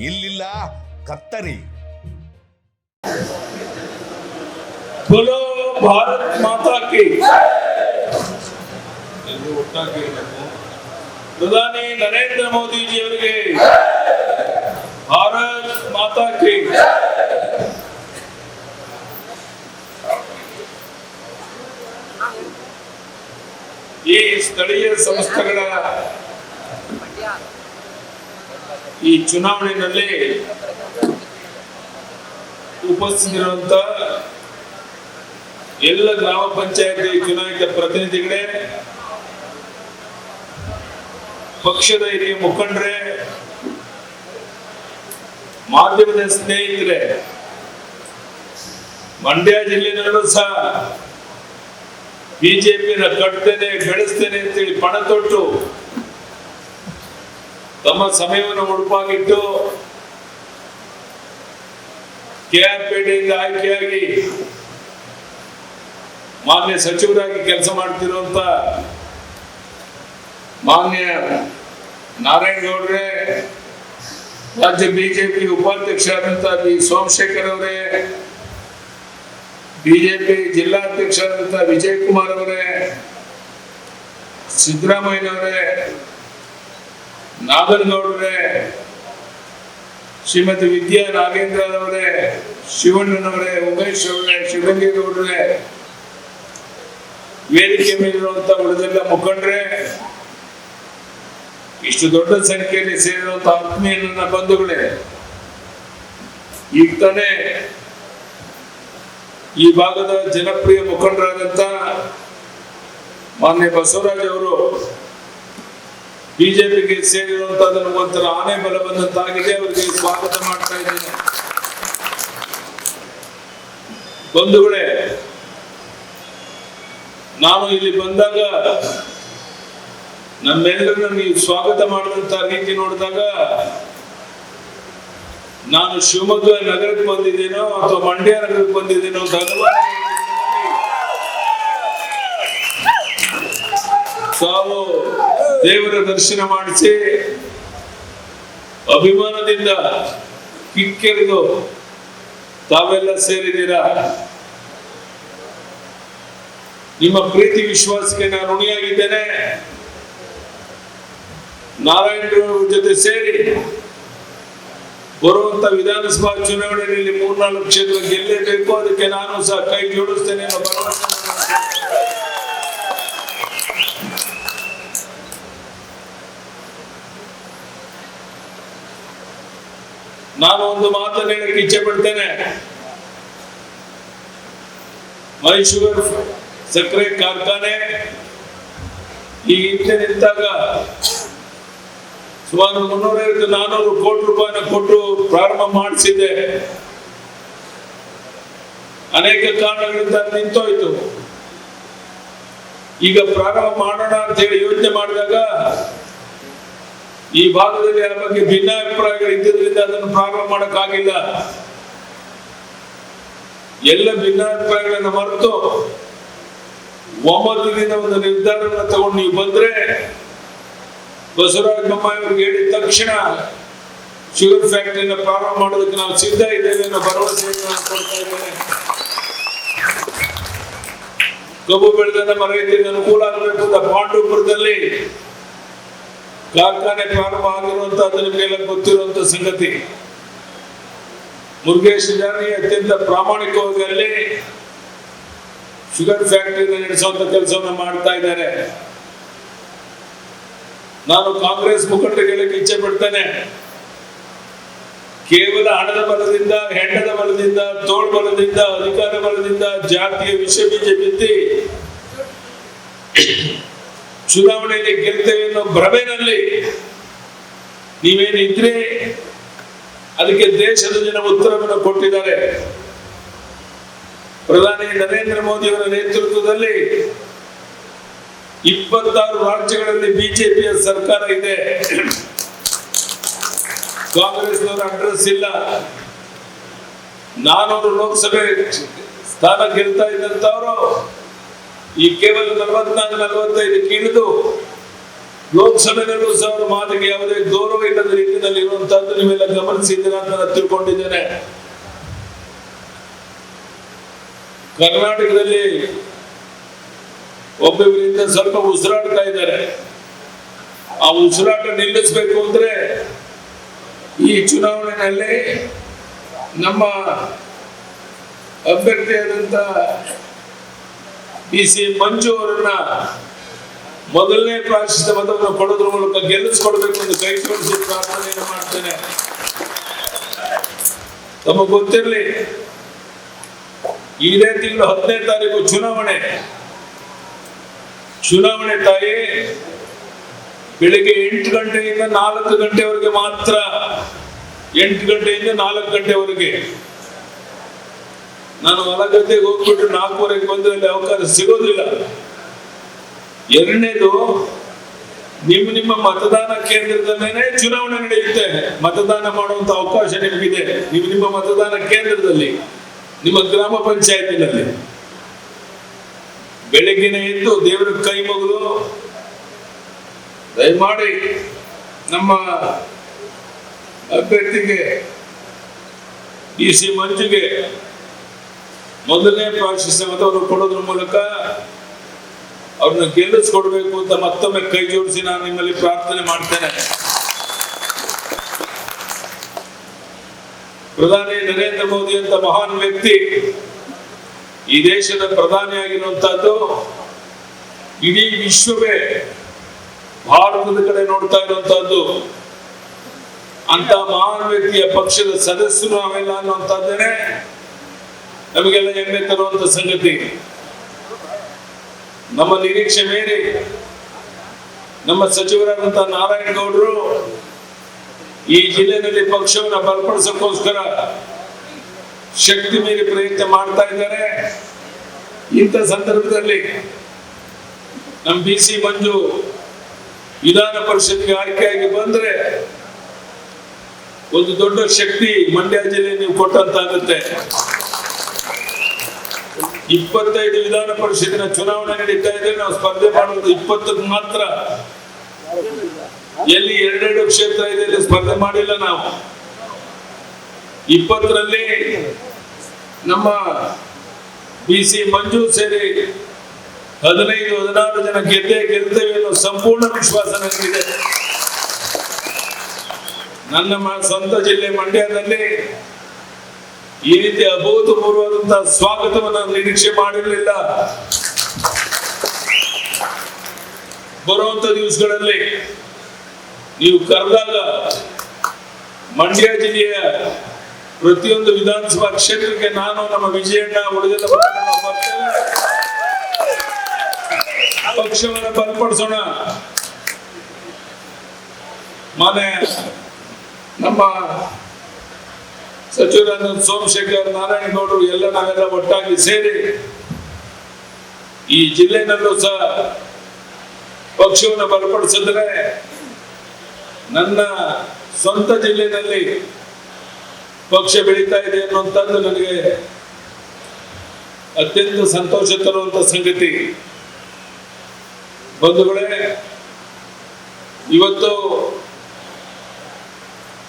ಇಲ್ಲಿಲ್ಲ ಕತ್ತರಿ. बोलो भारत माता की. ಒಟ್ಟಾಗಿ ಪ್ರಧಾನಿ ನರೇಂದ್ರ ಮೋದಿ ಜಿ ಅವರಿಗೆ ಭಾರತ್ ಮಾತಾ ಕಿ. ಈ ಸ್ಥಳೀಯ ಸಂಸ್ಥೆಗಳ ಈ ಚುನಾವಣೆಯಲ್ಲಿ ಉಪಸ್ಥಿತಿರುವಂತ ಎಲ್ಲ ಗ್ರಾಮ ಪಂಚಾಯತಿ ಚುನಾಯಿತ ಪ್ರತಿನಿಧಿಗಳೇ, ಪಕ್ಷದ ಹಿರಿಯ ಮುಖಂಡರೇ, ಮಾಧ್ಯಮದ ಸ್ನೇಹಿತರೆ, ಮಂಡ್ಯ ಜಿಲ್ಲೆಯಲ್ಲೂ ಸಹ ಬಿಜೆಪಿನ ಕಟ್ತೇನೆ ಬೆಳೆಸ್ತೇನೆ ಅಂತೇಳಿ ಪಣ ತೊಟ್ಟು ತಮ್ಮ ಸಮಯವನ್ನು ಮುಡುಪಾಗಿಟ್ಟು ಕೆಆರ್ಪೇಟೆಯಿಂದ ಆಯ್ಕೆಯಾಗಿ ಮಾನ್ಯ ಸಚಿವರಾಗಿ ಕೆಲಸ ಮಾಡ್ತಿರುವಂತ ಮಾನ್ಯ ನಾರಾಯಣಗೌಡ್ರೆ, ರಾಜ್ಯ ಬಿಜೆಪಿ ಉಪಾಧ್ಯಕ್ಷರಾದಂತ ಬಿ ಸೋಮಶೇಖರ್ ಅವರೇ, ಬಿಜೆಪಿ ಜಿಲ್ಲಾಧ್ಯಕ್ಷರಾದಂತ ವಿಜಯ್ ಕುಮಾರ್ ಅವರೇ, ಸಿದ್ದರಾಮಯ್ಯನವರೇ, ನಾಗನಗೌಡ್ರೆ, ಶ್ರೀಮತಿ ವಿದ್ಯಾ ನಾಗೇಂದ್ರ ಅವರೇ, ಶಿವಣ್ಣನವರೇ, ಉಮೇಶ್ ಅವರೇ, ಶಿವಲಿಂಗೇಗೌಡ್ರೆ, ವೇದಿಕೆ ಮೇಲಿರುವಂತ ಉಳಿದೆಲ್ಲ ಮುಖಂಡರೇ, ಇಷ್ಟು ದೊಡ್ಡ ಸಂಖ್ಯೆಯಲ್ಲಿ ಸೇರಿರುವಂತಹ ಆತ್ಮೀಯ ನನ್ನ ಬಂಧುಗಳೇ, ಈಗ ತಾನೇ ಈ ಭಾಗದ ಜನಪ್ರಿಯ ಮುಖಂಡರಾದಂತ ಮಾನ್ಯ ಬಸವರಾಜ್ ಅವರು ಬಿಜೆಪಿಗೆ ಸೇರಿರುವಂತಹದನ್ನು ಒಂಥರ ಆನೆ ಬಲ ಬಂದಂತಾಗಿದೆ. ಅವರಿಗೆ ಸ್ವಾಗತ ಮಾಡ್ತಾ ಇದ್ದೇನೆ. ಬಂಧುಗಳೇ, ನಾನು ಇಲ್ಲಿ ಬಂದಾಗ ನಮ್ಮೆಲ್ಲರನ್ನ ನೀವು ಸ್ವಾಗತ ಮಾಡಿದಂತ ರೀತಿ ನೋಡಿದಾಗ ನಾನು ಶಿವಮೊಗ್ಗ ನಗರಕ್ಕೆ ಬಂದಿದ್ದೇನೋ ಅಥವಾ ಮಂಡ್ಯ ನಗರಕ್ಕೆ ಬಂದಿದ್ದೇನೋ ಅಂತ ಅನುಮಾನ. ತಾವು ದೇವರ ದರ್ಶನ ಮಾಡಿಸಿ ಅಭಿಮಾನದಿಂದ ಕಿಕ್ಕೆರೆದು ತಾವೆಲ್ಲ ಸೇರಿದ್ದೀರಾ. ನಿಮ್ಮ ಪ್ರೀತಿ ವಿಶ್ವಾಸಕ್ಕೆ ನಾನು ಋಣಿಯಾಗಿದ್ದೇನೆ. ನಾರಾಯಣ ಜೊತೆ ಸೇರಿ ಬರುವಂತ ವಿಧಾನಸಭಾ ಚುನಾವಣೆಯಲ್ಲಿ 3-4 ಕ್ಷೇತ್ರ ಗೆಲ್ಲೇಬೇಕು. ಅದಕ್ಕೆ ನಾನು ಸಹ ಕೈ ಜೋಡಿಸ್ತೇನೆ ಅನ್ನೋ ಭರವಸೆ. ನಾನು ಒಂದು ಮಾತನ್ನು ಹೇಳಕ್ಕೆ ಇಚ್ಛೆ ಪಡ್ತೇನೆ. ಮೈ ಶುಗರ್ ಸಕ್ಕರೆ ಕಾರ್ಖಾನೆ ಈ ಹಿಂದೆ ನಿಂತಾಗ ಸುಮಾರು 350-400 ಕೋಟಿ ರೂಪಾಯಿನ ಕೊಟ್ಟು ಪ್ರಾರಂಭ ಮಾಡಿಸಿದೆ. ಅನೇಕ ಕಾರಣಗಳಿಂದ ನಿಂತೋಯ್ತು. ಈಗ ಪ್ರಾರಂಭ ಮಾಡೋಣ ಅಂತ ಹೇಳಿ ಯೋಚನೆ ಮಾಡಿದಾಗ ಈ ಭಾಗದಲ್ಲಿ ಆ ಬಗ್ಗೆ ಭಿನ್ನಾಭಿಪ್ರಾಯಗಳು ಇದ್ದಿದ್ದರಿಂದ ಅದನ್ನು ಪ್ರಾರಂಭ ಮಾಡಕ್ಕಾಗಿಲ್ಲ. ಎಲ್ಲ ಭಿನ್ನಾಭಿಪ್ರಾಯಗಳನ್ನು ಮರೆತು ಒಮ್ಮತದಿಂದ ಒಂದು ನಿರ್ಧಾರವನ್ನು ತಗೊಂಡು ನೀವು ಬಂದ್ರೆ ಬಸವರಾಜ ಬೊಮ್ಮಾಯಿ ಅವರಿಗೆ ಹೇಳಿದ ತಕ್ಷಣ ಶುಗರ್ ಫ್ಯಾಕ್ಟರಿನ ಪ್ರಾರಂಭ ಮಾಡೋದಕ್ಕೆ ನಾವು ಸಿದ್ಧ ಇದ್ದೇವೆ ಅನ್ನೋ ಭರವಸೆಯನ್ನು ನಾನು ಕೊಡ್ತಾ ಇದ್ದೇನೆ. ಕಬ್ಬು ಬೆಳೆದ ನಮ್ಮ ರೈತರಿಗೆ ಅನುಕೂಲ ಆಗಬೇಕು ಅಂತ ಪಾಂಡವಪುರದಲ್ಲಿ ಕಾರ್ಖಾನೆ ಪ್ರಾರಂಭ ಆಗಿರುವಂತಹದ್ದು ನಿಮಗೆಲ್ಲ ಗೊತ್ತಿರುವಂತ ಸಂಗತಿ. ಮುರುಗೇಶ್ ಜಾನಿ ಅತ್ಯಂತ ಪ್ರಾಮಾಣಿಕವಾಗಿ ಅಲ್ಲಿ ಶುಗರ್ ಫ್ಯಾಕ್ಟರಿನ ನಡೆಸುವಂತ ಕೆಲಸವನ್ನು ಮಾಡ್ತಾ ಇದ್ದಾರೆ. ನಾನು ಕಾಂಗ್ರೆಸ್ ಮುಖಂಡರಿಗೆ ಇಚ್ಛೆ ಪಡ್ತೇನೆ, ಕೇವಲ ಹಣದ ಬಲದಿಂದ, ಹೆಂಡದ ಬಲದಿಂದ, ತೋಳ್ ಬಲದಿಂದ, ಅಧಿಕಾರ ಬಲದಿಂದ ಜಾತಿಯ ವಿಷ ಬೀಜ ಬಿತ್ತಿ ಚುನಾವಣೆಯಲ್ಲಿ ಗೆಲ್ತೇವೆ ಅನ್ನೋ ಭ್ರಮೆನಲ್ಲಿ ನೀವೇನಿದ್ರೆ ಅದಕ್ಕೆ ದೇಶದ ಜನ ಉತ್ತರವನ್ನು ಕೊಟ್ಟಿದ್ದಾರೆ. ಪ್ರಧಾನಿ ನರೇಂದ್ರ ಮೋದಿ ಅವರ ನೇತೃತ್ವದಲ್ಲಿ 26 ರಾಜ್ಯಗಳಲ್ಲಿ ಬಿಜೆಪಿಯ ಸರ್ಕಾರ ಇದೆ. ಕಾಂಗ್ರೆಸ್ನವರ ಅಡ್ರೆಸ್ ಇಲ್ಲ. 400 ಲೋಕಸಭೆ ಸ್ಥಾನ ಗೆಲ್ತಾ ಇದ್ದಂತವರು ಈ ಕೇವಲ 44-45 ಇಳಿದು ಲೋಕಸಭೆಯಲ್ಲೂ ಸಹ ಅವರ ಮಾತಿಗೆ ಯಾವುದೇ ಗೌರವ ಇಲ್ಲದ ರೀತಿಯಲ್ಲಿ ಇರುವಂತಹದ್ದು ನೀವೆಲ್ಲ ಗಮನಿಸಿದ್ದೀರಾ ಅಂತ ನಾನು ತಿಳ್ಕೊಂಡಿದ್ದೇನೆ. ಕರ್ನಾಟಕದಲ್ಲಿ ಒಬ್ಬೊಬ್ಬರಿಂದ ಸ್ವಲ್ಪ ಉಸಿರಾಡ್ತಾ ಇದ್ದಾರೆ. ಆ ಉಸಿರಾಟ ನಿಲ್ಲಿಸಬೇಕು ಅಂದ್ರೆ ಈ ಚುನಾವಣೆಯಲ್ಲಿ ನಮ್ಮ ಅಭ್ಯರ್ಥಿಯಾದಂತ BC ಮಂಜು ಅವರನ್ನ ಮೊದಲನೇ ಪ್ರಾಶಸ್ತ್ಯ ಮತವನ್ನು ಕೊಡೋದ್ರ ಮೂಲಕ ಗೆಲ್ಲಿಸ್ಕೊಡ್ಬೇಕು ಎಂದು ಕೈ ಜೋಡಿಸಿ ಪ್ರಾರ್ಥನೆಯನ್ನು ಮಾಡ್ತೇನೆ. ತಮಗೆ ಗೊತ್ತಿರಲಿ, ಇದೇ ತಿಂಗಳು 10ನೇ ತಾರೀಕು ಚುನಾವಣೆ ತಾಯಿ ಬೆಳಿಗ್ಗೆ 8 ಗಂಟೆಯಿಂದ 4 ಗಂಟೆವರೆಗೆ ಮಾತ್ರ. 8 ಗಂಟೆಯಿಂದ 4 ಗಂಟೆವರೆಗೆ. ನಾನು ಹೊಲಗದ್ದೆಗೆ ಹೋಗ್ಬಿಟ್ಟು 4:15 ಬಂದ್ರೆ ಅಲ್ಲಿ ಅವಕಾಶ ಸಿಗೋದಿಲ್ಲ. ಎರಡನೇದು, ನಿಮ್ಮ ಮತದಾನ ಕೇಂದ್ರದಲ್ಲೇನೆ ಚುನಾವಣೆ ನಡೆಯುತ್ತೆ. ಮತದಾನ ಮಾಡುವಂತ ಅವಕಾಶ ನಿಮಗಿದೆ. ನಿಮ್ಮ ಮತದಾನ ಕೇಂದ್ರದಲ್ಲಿ, ನಿಮ್ಮ ಗ್ರಾಮ ಪಂಚಾಯತಿನಲ್ಲಿ ಬೆಳಗ್ಗೆನೆ ಎದ್ದು ದೇವರ ಕೈ ಮುಗಿದು ದಯಮಾಡಿ ನಮ್ಮ ಅಭ್ಯರ್ಥಿಗೆ BC ಮಂಜುಗೆ ಮೊದಲನೇ ಪ್ರಾಶಸ್ತ್ಯ ಮತವನ್ನು ಕೊಡೋದ್ರ ಮೂಲಕ ಅವ್ರನ್ನ ಗೆಲ್ಲಿಸ್ಕೊಡ್ಬೇಕು ಅಂತ ಮತ್ತೊಮ್ಮೆ ಕೈ ಜೋಡಿಸಿ ನಾನು ನಿಮ್ಮಲ್ಲಿ ಪ್ರಾರ್ಥನೆ ಮಾಡ್ತೇನೆ. ಪ್ರಧಾನಿ ನರೇಂದ್ರ ಮೋದಿ ಅಂತ ಮಹಾನ್ ವ್ಯಕ್ತಿ ಈ ದೇಶದ ಪ್ರಧಾನಿಯಾಗಿರುವಂತಹದ್ದು ಇಡೀ ವಿಶ್ವವೇ ಭಾರತದ ಕಡೆ ನೋಡ್ತಾ ಇರುವಂತಹದ್ದು. ಅಂತ ಮಹಾನ್ ವ್ಯಕ್ತಿಯ ಪಕ್ಷದ ಸದಸ್ಯರು ನಾವೆಲ್ಲ ಅನ್ನುವಂತಹದ್ದೇನೆ ನಮಗೆಲ್ಲ ಹೆಮ್ಮೆ ತರುವಂತ ಸಂಗತಿ. ನಮ್ಮ ನಿರೀಕ್ಷೆ ಮೇರೆ ನಮ್ಮ ಸಚಿವರಾದಂತಹ ನಾರಾಯಣಗೌಡರು ಈ ಜಿಲ್ಲೆಯಲ್ಲಿ ಪಕ್ಷವನ್ನು ಬಲಪಡಿಸೋಕ್ಕೋಸ್ಕರ ಶಕ್ತಿ ಮೀರಿ ಪ್ರಯತ್ನ ಮಾಡ್ತಾ ಇದ್ದಾರೆ. ಇಂಥ ಸಂದರ್ಭದಲ್ಲಿ ನಮ್ಮ BC ಮಂಜು ವಿಧಾನ ಪರಿಷತ್ಗೆ ಆಯ್ಕೆಯಾಗಿ ಬಂದ್ರೆ ಒಂದು ದೊಡ್ಡ ಶಕ್ತಿ ಮಂಡ್ಯ ಜಿಲ್ಲೆ ನೀವು ಕೊಟ್ಟಂತಾಗುತ್ತೆ. 25 ವಿಧಾನ ಪರಿಷತ್ತಿನ ಚುನಾವಣೆ ನಡೀತಾ ಇದೆ. ನಾವು ಸ್ಪರ್ಧೆ ಮಾಡುವುದು 20ಕ್ಕೆ ಮಾತ್ರ. ಎಲ್ಲಿ 2 ಕ್ಷೇತ್ರ ಇದೆ ಇಲ್ಲಿ ಸ್ಪರ್ಧೆ ಮಾಡಿಲ್ಲ ನಾವು. 20ರಲ್ಲಿ ನಮ್ಮ BC ಮಂಜು ಸೇರಿ 15-16 ಜನ ಗೆಲ್ತೇವೆ ಅನ್ನೋ ಸಂಪೂರ್ಣ ವಿಶ್ವಾಸ ನನಗಿದೆ. ನನ್ನ ಸ್ವಂತ ಜಿಲ್ಲೆ ಮಂಡ್ಯದಲ್ಲಿ ಈ ರೀತಿ ಅಭೂತಪೂರ್ವವಾದಂತಹ ಸ್ವಾಗತವನ್ನು ನಿರೀಕ್ಷೆ ಮಾಡಿರಲಿಲ್ಲ. ಬರುವಂತ ದಿವಸಗಳಲ್ಲಿ ನೀವು ಕರೆದಾಗ ಮಂಡ್ಯ ಜಿಲ್ಲೆಯ ಪ್ರತಿಯೊಂದು ವಿಧಾನಸಭಾ ಕ್ಷೇತ್ರಕ್ಕೆ ನಾನು ನಮ್ಮ ವಿಜಯಣ್ಣ ಉಳಿದ ಪಕ್ಷವನ್ನು ಬಲಪಡಿಸೋಣ. ಮನೆ ನಮ್ಮ ಸಚಿವರಾದ ಸೋಮಶೇಖರ್, ನಾರಾಯಣಗೌಡರು ಎಲ್ಲ ನಾವೆಲ್ಲ ಒಟ್ಟಾಗಿ ಸೇರಿ ಈ ಜಿಲ್ಲೆನಲ್ಲೂ ಸಹ ಪಕ್ಷವನ್ನು ಬಲಪಡಿಸಿದ್ರೆ ನನ್ನ ಸ್ವಂತ ಜಿಲ್ಲೆಯಲ್ಲಿ ಪಕ್ಷ ಬೆಳೀತಾ ಇದೆ ಅನ್ನುವಂಥದ್ದು ನನಗೆ ಅತ್ಯಂತ ಸಂತೋಷ ತರುವಂತ ಸಂಗತಿ. ಬಂಧುಗಳೇ, ಇವತ್ತು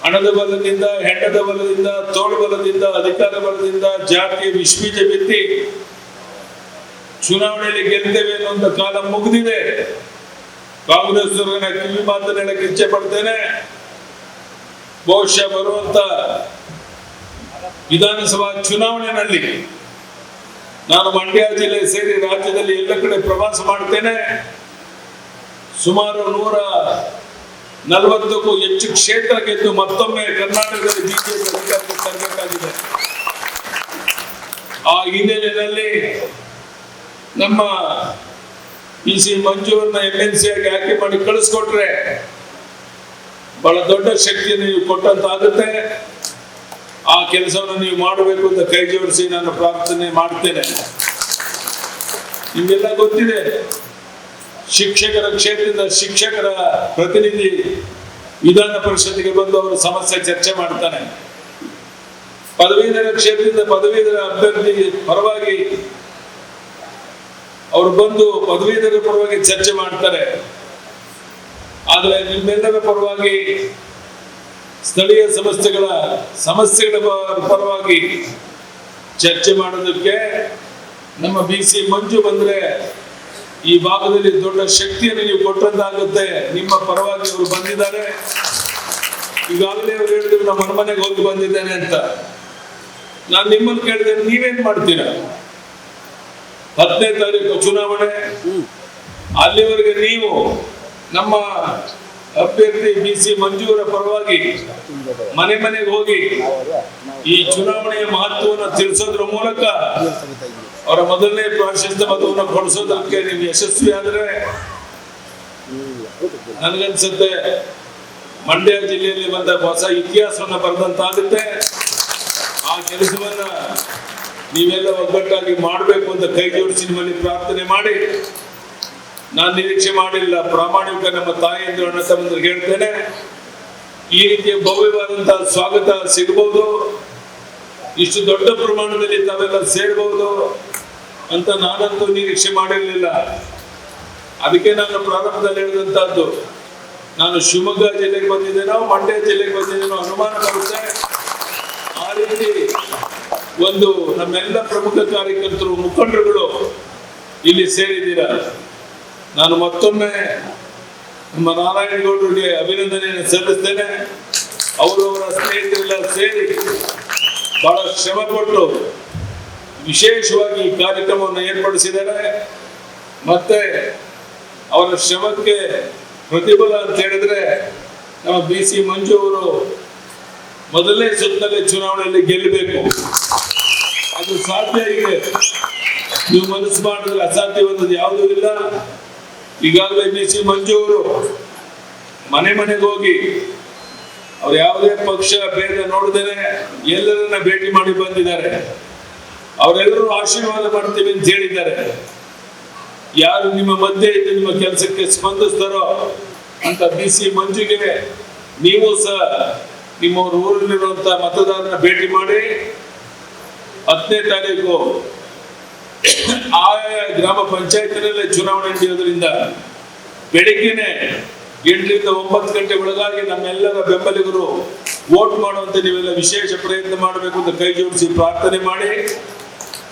ಹಣದ ಬಲದಿಂದ, ಹೆಂಡದ ಬಲದಿಂದ, ತೋಳು ಬಲದಿಂದ, ಅಧಿಕಾರ ಬಲದಿಂದ ಜಾತಿಯ ವಿಶ್ವೀಜ ಬಿತ್ತಿ ಚುನಾವಣೆಯಲ್ಲಿ ಗೆಲ್ತೇವೆ ಅನ್ನುವಂತ ಕಾಲ ಮುಗಿದಿದೆ. ಕಾಂಗ್ರೆಸ್ ಕಿವಿ ಮಾತನ್ನ ಹೇಳಕ್ಕೆ ಇಚ್ಛೆ ಪಡ್ತೇನೆ. ಬಹುಶಃ ಬರುವಂತ ವಿಧಾನಸಭಾ ಚುನಾವಣೆಯಲ್ಲಿ ನಾನು ಮಂಡ್ಯ ಜಿಲ್ಲೆ ಸೇರಿ ರಾಜ್ಯದಲ್ಲಿ ಎಲ್ಲ ಕಡೆ ಪ್ರವಾಸ ಮಾಡ್ತೇನೆ. ಸುಮಾರು 140ಕ್ಕೂ ಹೆಚ್ಚು ಕ್ಷೇತ್ರ ಗೆದ್ದು ಮತ್ತೊಮ್ಮೆ ಕರ್ನಾಟಕದಲ್ಲಿ ಬಿಜೆಪಿ ಅಧಿಕಾರಕ್ಕೆ ತರಬೇಕಾಗಿದೆ. ಆ ಹಿನ್ನೆಲೆಯಲ್ಲಿ ನಮ್ಮ BC ಮಂಜುವನ್ನ MLC ಆಗಿ ಆಯ್ಕೆ ಮಾಡಿ ಕಳಿಸ್ಕೊಟ್ರೆ ಬಹಳ ದೊಡ್ಡ ಶಕ್ತಿಯನ್ನು ನೀವು ಕೊಟ್ಟಂತಾಗುತ್ತೆ. ಆ ಕೆಲಸವನ್ನು ನೀವು ಮಾಡಬೇಕು ಅಂತ ಕೈ ಜೋಡಿಸಿ ನಾನು ಪ್ರಾರ್ಥನೆ ಮಾಡ್ತೇನೆ. ನಿಮ್ಗೆಲ್ಲ ಗೊತ್ತಿದೆ, ಶಿಕ್ಷಕರ ಕ್ಷೇತ್ರದ ಶಿಕ್ಷಕರ ಪ್ರತಿನಿಧಿ ವಿಧಾನ ಪರಿಷತ್ತಿಗೆ ಬಂದು ಅವರ ಸಮಸ್ಯೆ ಚರ್ಚೆ ಮಾಡ್ತಾನೆ. ಪದವೀಧರ ಕ್ಷೇತ್ರದ ಪದವೀಧರ ಅಭ್ಯರ್ಥಿ ಪರವಾಗಿ ಅವರು ಬಂದು ಪದವೀಧರ ಪರವಾಗಿ ಚರ್ಚೆ ಮಾಡ್ತಾರೆ. ಆದರೆ ನಿಮ್ಮೆಲ್ಲರ ಪರವಾಗಿ ಸ್ಥಳೀಯ ಸಮಸ್ಯೆಗಳ ಪರವಾಗಿ ಚರ್ಚೆ ಮಾಡೋದಕ್ಕೆ ನಮ್ಮ BC ಮಂಜು ಬಂದ್ರೆ ಈ ಭಾಗದಲ್ಲಿ ದೊಡ್ಡ ಶಕ್ತಿಯನ್ನು ನೀವು ಕೊಟ್ಟಂತಾಗುತ್ತೆ. ನಿಮ್ಮ ಪರವಾಗಿ ಅವರು ಬಂದಿದ್ದಾರೆ. ಈಗಾಗಲೇ ಅವರು ಹೇಳಿದ್ರು ನಮ್ಮ ಮನೆಗೆ ಹೋಗಿ ಬಂದಿದ್ದೇನೆ ಅಂತ. ನಾನು ನಿಮ್ಮನ್ನು ಕೇಳಿದೆ, ನೀವೇನ್ ಮಾಡ್ತೀರಾ? 10ನೇ ತಾರೀಕು ಚುನಾವಣೆ, ಅಲ್ಲಿವರೆಗೆ ನೀವು ನಮ್ಮ ಅಭ್ಯರ್ಥಿ BC ಮಂಜುವರ ಪರವಾಗಿ ಮನೆಗೆ ಹೋಗಿ ಈ ಚುನಾವಣೆಯ ಮಹತ್ವವನ್ನು ತಿಳಿಸೋದ್ರ ಮೂಲಕ ಅವರ ಮೊದಲನೇ ಪ್ರಾಶಸ್ತ್ಯ ಮತವನ್ನು ಕೊಡಿಸೋದಕ್ಕೆ ನೀವು ಯಶಸ್ವಿ ಆದ್ರೆ ನನಗನ್ಸುತ್ತೆ ಮಂಡ್ಯ ಜಿಲ್ಲೆಯಲ್ಲಿ ಬಂದ ಹೊಸ ಇತಿಹಾಸವನ್ನ ಬರೆದಂತಾಗುತ್ತೆ. ಆ ಕೆಲಸವನ್ನ ನೀವೆಲ್ಲ ಒಗ್ಗಟ್ಟಾಗಿ ಮಾಡಬೇಕು ಅಂತ ಕೈ ಜೋಡಿಸಿ ನಿಮ್ಮಲ್ಲಿ ಪ್ರಾರ್ಥನೆ ಮಾಡಿ, ನಾನು ನಿರೀಕ್ಷೆ ಮಾಡಿಲ್ಲ. ಪ್ರಾಮಾಣಿಕ ನಮ್ಮ ತಾಯಿಯಂದ್ರು ಅಣ್ಣ ತಮ್ಮಂದ್ರಿಗೆ ಹೇಳ್ತೇನೆ, ಈ ರೀತಿಯ ಭವ್ಯವಾದಂತಹ ಸ್ವಾಗತ ಸಿಗಬಹುದು, ಇಷ್ಟು ದೊಡ್ಡ ಪ್ರಮಾಣದಲ್ಲಿ ತಾವೆಲ್ಲ ಸೇರಬಹುದು ಅಂತ ನಾನಂತೂ ನಿರೀಕ್ಷೆ ಮಾಡಿರಲಿಲ್ಲ. ಅದಕ್ಕೆ ನಾನು ಪ್ರಾರಂಭದಲ್ಲಿ ಹೇಳಿದಂತಹದ್ದು, ನಾನು ಶಿವಮೊಗ್ಗ ಜಿಲ್ಲೆಗೆ ಬಂದಿದ್ದೇನೋ ಮಂಡ್ಯ ಜಿಲ್ಲೆಗೆ ಬಂದಿದ್ದೇನೋ ಅನುಮಾನ ಬರುತ್ತೆ. ಆ ರೀತಿ ಒಂದು ನಮ್ಮೆಲ್ಲ ಪ್ರಮುಖ ಕಾರ್ಯಕರ್ತರು ಮುಖಂಡರುಗಳು ಇಲ್ಲಿ ಸೇರಿದ್ದೀರ. ನಾನು ಮತ್ತೊಮ್ಮೆ ನಮ್ಮ ನಾರಾಯಣಗೌಡರಿಗೆ ಅಭಿನಂದನೆಯನ್ನು ಸಲ್ಲಿಸ್ತೇನೆ. ಅವರವರ ಸ್ನೇಹಿತರೆಲ್ಲ ಸೇರಿ ಬಹಳ ಶ್ರಮ ಪಟ್ಟು ವಿಶೇಷವಾಗಿ ಈ ಕಾರ್ಯಕ್ರಮವನ್ನು ಏರ್ಪಡಿಸಿದ್ದಾರೆ. ಮತ್ತೆ ಅವರ ಶ್ರಮಕ್ಕೆ ಪ್ರತಿಫಲ ಅಂತ ಹೇಳಿದ್ರೆ ನಮ್ಮ BC ಮಂಜು ಅವರು ಮೊದಲನೇ ಸುತ್ತಿನಲ್ಲಿ ಚುನಾವಣೆಯಲ್ಲಿ ಗೆಲ್ಲಬೇಕು. ಅದು ಸಾಧ್ಯ ಇದೆ. ನೀವು ಮನಸ್ಸು ಮಾಡಿದ್ರೆ ಅಸಾಧ್ಯವಾದದ್ದು ಯಾವುದೂ ಇಲ್ಲ. ಈಗಾಗಲೇ BC ಮಂಜು ಅವರು ಮನೆಗೆ ಹೋಗಿ ಅವ್ರು ಯಾವುದೇ ಪಕ್ಷ ಭೇದ ನೋಡಿದರೆ ಎಲ್ಲರನ್ನ ಭೇಟಿ ಮಾಡಿ ಬಂದಿದ್ದಾರೆ. ಅವರೆಲ್ಲರೂ ಆಶೀರ್ವಾದ ಮಾಡ್ತೀವಿ ಅಂತ ಹೇಳಿದ್ದಾರೆ. ಯಾರು ನಿಮ್ಮ ಮಧ್ಯೆ ಇದ್ದು ನಿಮ್ಮ ಕೆಲಸಕ್ಕೆ ಸ್ಪಂದಿಸ್ತಾರೋ ಅಂತ BC ಮಂಜುಗೆ ನೀವು ಸಹ ನಿಮ್ಮ ಊರಲ್ಲಿರುವಂತಹ ಮತದಾರನ ಭೇಟಿ ಮಾಡಿ 10ನೇ ತಾರೀಕು ಆಯಾ ಗ್ರಾಮ ಪಂಚಾಯತಿನಲ್ಲೇ ಚುನಾವಣೆ ನಡೆಯೋದ್ರಿಂದ ಬೆಳಿಗ್ಗೆನೆ 8ರಿಂದ 9 ಗಂಟೆ ಒಳಗಾಗಿ ನಮ್ಮೆಲ್ಲರ ಬೆಂಬಲಿಗರು ವೋಟ್ ಮಾಡುವಂತ ನೀವೆಲ್ಲ ವಿಶೇಷ ಪ್ರಯತ್ನ ಮಾಡಬೇಕು ಅಂತ ಕೈ ಜೋಡಿಸಿ ಪ್ರಾರ್ಥನೆ ಮಾಡಿ.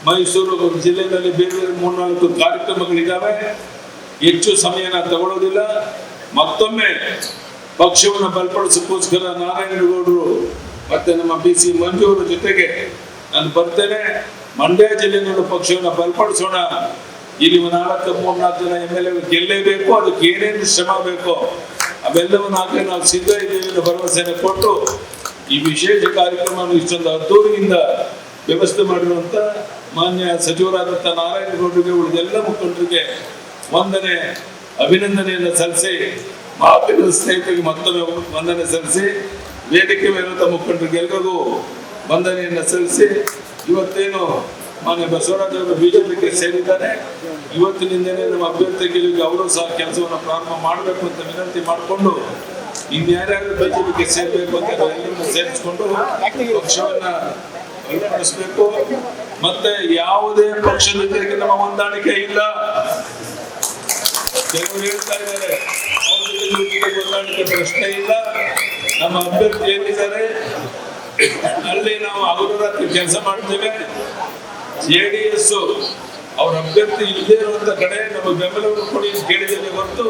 ಮೈಸೂರು ಜಿಲ್ಲೆಯಲ್ಲಿ ಬೇರೆ 3-4 ಕಾರ್ಯಕ್ರಮಗಳಿದ್ದಾವೆ. ಹೆಚ್ಚು ಸಮಯನ ತಗೊಳ್ಳೋದಿಲ್ಲ. ಮತ್ತೊಮ್ಮೆ ಪಕ್ಷವನ್ನು ಬಲಪಡಿಸೋಕ್ಕೋಸ್ಕರ ನಾರಾಯಣಗೌಡರು ಮತ್ತೆ ನಮ್ಮ BC ಮಂಜು ಅವರ ಜೊತೆಗೆ ನಾನು ಬರ್ತೇನೆ. ಮಂಡ್ಯ ಜಿಲ್ಲೆಯಲ್ಲಿ ಪಕ್ಷವನ್ನು ಬಲಪಡಿಸೋಣ. ಇಲ್ಲಿ 3-4 ಜನ MLA ಗೆಲ್ಲೇಬೇಕು. ಅದಕ್ಕೆ ಏನೇನು ಶ್ರಮ ಬೇಕೋ ಅವೆಲ್ಲವನ್ನು ಹಾಕಿ ನಾವು ಸಿದ್ಧ ಇದ್ದೇವೆ ಎಂದು ಭರವಸೆಯನ್ನು ಕೊಟ್ಟು ಈ ವಿಶೇಷ ಕಾರ್ಯಕ್ರಮವನ್ನು ಇಷ್ಟೊಂದು ಅದ್ದೂರಿಯಿಂದ ವ್ಯವಸ್ಥೆ ಮಾಡಿರುವಂತ ಮಾನ್ಯ ಸಚಿವರಾದಂತಹ ನಾರಾಯಣಗೌಡರಿಗೆ ಉಳಿದೆಲ್ಲ ಮುಖಂಡರಿಗೆ ಅಭಿನಂದನೆಯನ್ನು ಸಲ್ಲಿಸಿ, ಮಾಧ್ಯಮದ ಸ್ನೇಹಿತರಿಗೆ ಮತ್ತೊಮ್ಮೆ ವಂದನೆ ಸಲ್ಲಿಸಿ, ವೇದಿಕೆ ಮೇಲಿರುವಂತ ಮುಖಂಡರಿಗೆ ಎಲ್ಲರಿಗೂ ವಂದನೆಯನ್ನು ಸಲ್ಲಿಸಿ, ಇವತ್ತೇನು ಮಾನ್ಯ ಬಸವರಾಜ್ ಅವರು ಬಿಜೆಪಿಗೆ ಸೇರಿದ್ದಾರೆ, ಇವತ್ತಿನಿಂದಲೇ ನಮ್ಮ ಅಭ್ಯರ್ಥಿ ಗೆಲುವಿಗೆ ಅವರು ಸಹ ಕೆಲಸವನ್ನು ಪ್ರಾರಂಭ ಮಾಡಬೇಕು ಅಂತ ವಿನಂತಿ ಮಾಡಿಕೊಂಡು, ಇನ್ಯಾರ್ಯಾರು ಬಿಜೆಪಿಗೆ ಸೇರಬೇಕು ಅಂತ ಎಲ್ಲರನ್ನು ಸೇರಿಸಿಕೊಂಡು ಪಕ್ಷವನ್ನ ಬಲಪಡಿಸಬೇಕು. ಮತ್ತೆ ಯಾವುದೇ ಪಕ್ಷದ ಜೊತೆಗೆ ನಮ್ಮ ಹೊಂದಾಣಿಕೆ ಇಲ್ಲ. ಕೆಲವರು ಹೇಳ್ತಾ ಇದ್ದಾರೆ ಹೊಂದಾಣಿಕೆ ಪ್ರಶ್ನೆ ಇಲ್ಲ. ನಮ್ಮ ಅಭ್ಯರ್ಥಿ ಏನಿದ್ದಾರೆ ಅಲ್ಲಿ ನಾವು ಹಗಲು ಕೆಲಸ ಮಾಡ್ತೇವೆ. JDS ಅವ್ರ ಅಭ್ಯರ್ಥಿ ಇಲ್ಲದೆ ಇರುವಂತ ಕಡೆ ನಮ್ಮ ಬೆಂಬಲವನ್ನು ಕೊಡಿ ಕೇಳಿದ್ದೇವೆ ಹೊರತು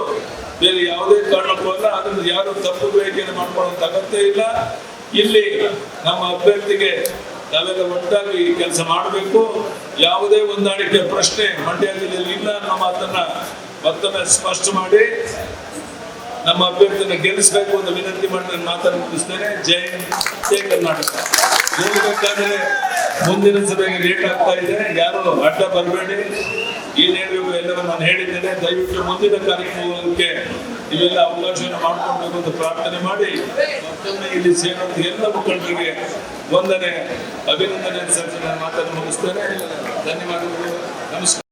ಬೇರೆ ಯಾವುದೇ ಕಾರಣಕ್ಕೂ ಅಲ್ಲ. ಅದನ್ನು ಯಾರು ತಪ್ಪು ಗ್ರಹಿಕೆಯನ್ನು ಮಾಡ್ಕೊಳ್ಳುವಂತ ಅಗತ್ಯ ಇಲ್ಲ. ಇಲ್ಲಿ ನಮ್ಮ ಅಭ್ಯರ್ಥಿಗೆ ನಾವೆಲ್ಲ ಒಟ್ಟಾಗಿ ಕೆಲಸ ಮಾಡಬೇಕು. ಯಾವುದೇ ಹೊಂದಾಣಿಕೆ ಪ್ರಶ್ನೆ ಮಂಡ್ಯ ಜಿಲ್ಲೆಯಲ್ಲಿ ಇಲ್ಲ ಅನ್ನೋ ಮಾತನ್ನ ಮತ್ತೊಮ್ಮೆ ಸ್ಪಷ್ಟ ಮಾಡಿ ನಮ್ಮ ಅಭ್ಯರ್ಥಿನ ಗೆಲ್ಲಿಸಬೇಕು ಅಂತ ವಿನಂತಿ ಮಾಡಿ ನಾನು ಮಾತನ್ನು ಮುಗಿಸ್ತೇನೆ. ಜೈ ಕರ್ನಾಟಕ. ಹೋಗಬೇಕಾದ್ರೆ ಮುಂದಿನ ಸಭೆಗೆ ಲೇಟ್ ಆಗ್ತಾ ಇದೆ, ಯಾರು ಅಡ್ಡ ಬರಬೇಡಿ. ಏನ್ ಹೇಳ್ಬೇಕು ಎಲ್ಲರೂ ನಾನು ಹೇಳಿದ್ದೇನೆ. ದಯವಿಟ್ಟು ಮುಂದಿನ ಕಾರ್ಯಕ್ರಮಕ್ಕೆ ಇವೆಲ್ಲ ಅವಕಾಶವನ್ನು ಮಾಡ್ಕೊಳ್ಬೇಕು ಅಂತ ಪ್ರಾರ್ಥನೆ ಮಾಡಿ ಮತ್ತೊಮ್ಮೆ ಇಲ್ಲಿ ಸೇರುವಂತ ಎಲ್ಲ ಮುಖಂಡರಿಗೆ ಅಭಿನಂದನೆ ಸಲ್ಲಿಸಿ ನಾನು ಮಾತನ್ನು ಮುಗಿಸ್ತೇನೆ. ಧನ್ಯವಾದಗಳು. ನಮಸ್ಕಾರ.